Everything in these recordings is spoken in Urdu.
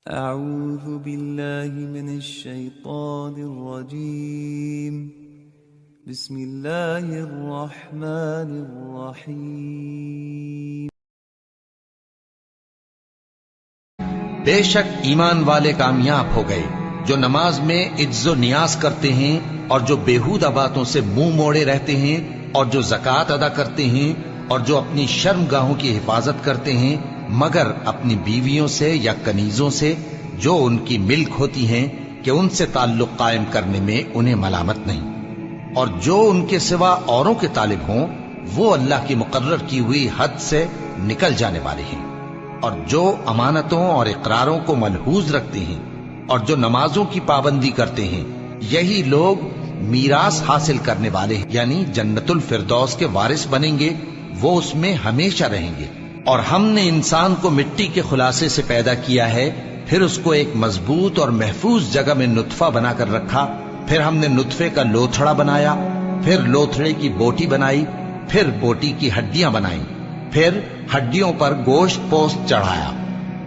أعوذ بالله من الشيطان الرجيم بسم الله الرحمن الرحيم بے شک ایمان والے کامیاب ہو گئے جو نماز میں عجز و نیاز کرتے ہیں اور جو بیہودہ باتوں سے منہ موڑے رہتے ہیں اور جو زکوٰۃ ادا کرتے ہیں اور جو اپنی شرم گاہوں کی حفاظت کرتے ہیں مگر اپنی بیویوں سے یا کنیزوں سے جو ان کی ملک ہوتی ہیں کہ ان سے تعلق قائم کرنے میں انہیں ملامت نہیں، اور جو ان کے سوا اوروں کے طالب ہوں وہ اللہ کی مقرر کی ہوئی حد سے نکل جانے والے ہیں، اور جو امانتوں اور اقراروں کو ملحوظ رکھتے ہیں اور جو نمازوں کی پابندی کرتے ہیں یہی لوگ میراث حاصل کرنے والے ہیں، یعنی جنت الفردوس کے وارث بنیں گے، وہ اس میں ہمیشہ رہیں گے۔ اور ہم نے انسان کو مٹی کے خلاصے سے پیدا کیا ہے، پھر اس کو ایک مضبوط اور محفوظ جگہ میں نطفہ بنا کر رکھا، پھر ہم نے نطفے کا لوتھڑا بنایا، پھر لوتھڑے کی بوٹی بنائی، پھر بوٹی کی ہڈیاں بنائیں، پھر ہڈیوں پر گوشت پوست چڑھایا،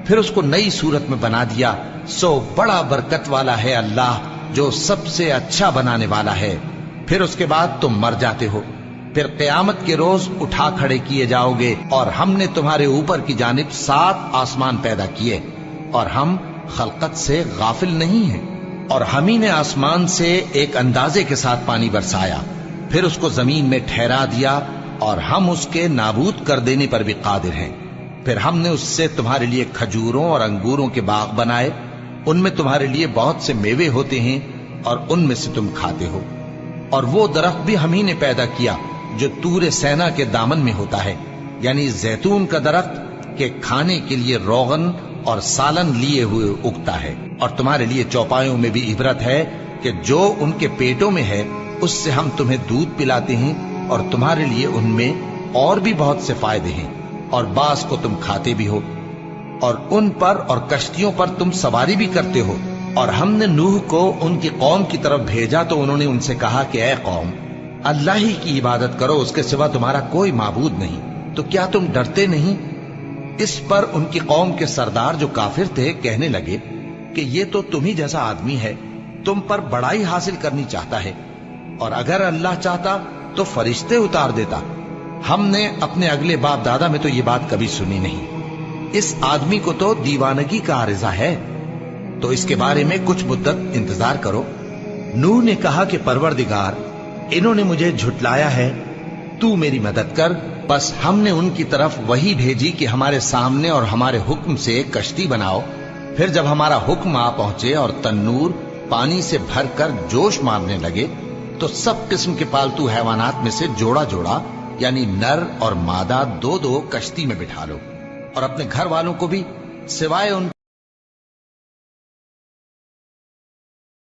پھر اس کو نئی صورت میں بنا دیا۔ سو بڑا برکت والا ہے اللہ جو سب سے اچھا بنانے والا ہے۔ پھر اس کے بعد تم مر جاتے ہو، پھر قیامت کے روز اٹھا کھڑے کیے جاؤ گے، اور ہم نے تمہارے اوپر کی جانب 7 آسمان پیدا کیے، اور ہم خلقت سے غافل نہیں ہیں۔ اور ہم ہی نے آسمان سے ایک اندازے کے ساتھ پانی برسایا، پھر اس کو زمین میں ٹھہرا دیا، اور ہم اس کے نابود کر دینے پر بھی قادر ہیں۔ پھر ہم نے اس سے تمہارے لیے کھجوروں اور انگوروں کے باغ بنائے، ان میں تمہارے لیے بہت سے میوے ہوتے ہیں اور ان میں سے تم کھاتے ہو۔ اور وہ درخت بھی ہم ہی نے پیدا کیا جو طور سینا کے دامن میں ہوتا ہے، یعنی زیتون کا درخت کہ کھانے کے لیے روغن اور سالن لیے ہوئے اگتا ہے، اور تمہارے لیے چوپایوں میں بھی عبرت ہے کہ جو ان کے پیٹوں میں ہے اس سے ہم تمہیں دودھ پلاتے ہیں، اور تمہارے لیے ان میں اور بھی بہت سے فائدے ہیں، اور بعض کو تم کھاتے بھی ہو، اور ان پر اور کشتیوں پر تم سواری بھی کرتے ہو۔ اور ہم نے نوح کو ان کی قوم کی طرف بھیجا تو انہوں نے ان سے کہا کہ اے قوم، اللہ ہی کی عبادت کرو، اس کے سوا تمہارا کوئی معبود نہیں، تو کیا تم ڈرتے نہیں؟ اس پر ان کی قوم کے سردار جو کافر تھے کہنے لگے کہ یہ تو تم ہی جیسا آدمی ہے، تم پر بڑائی حاصل کرنی چاہتا ہے، اور اگر اللہ چاہتا تو فرشتے اتار دیتا۔ ہم نے اپنے اگلے باپ دادا میں تو یہ بات کبھی سنی نہیں، اس آدمی کو تو دیوانگی کا عارضہ ہے، تو اس کے بارے میں کچھ مدت انتظار کرو۔ نوح نے کہا کہ پروردگار، انہوں نے مجھے جھٹلایا ہے، تو میری مدد کر۔ بس ہم نے ان کی طرف وحی بھیجی کہ ہمارے سامنے اور ہمارے حکم سے ایک کشتی بناؤ، پھر جب ہمارا حکم آ پہنچے اور تنور پانی سے بھر کر جوش مارنے لگے تو سب قسم کے پالتو حیوانات میں سے جوڑا جوڑا یعنی نر اور مادہ 2 کشتی میں بٹھا لو، اور اپنے گھر والوں کو بھی سوائے ان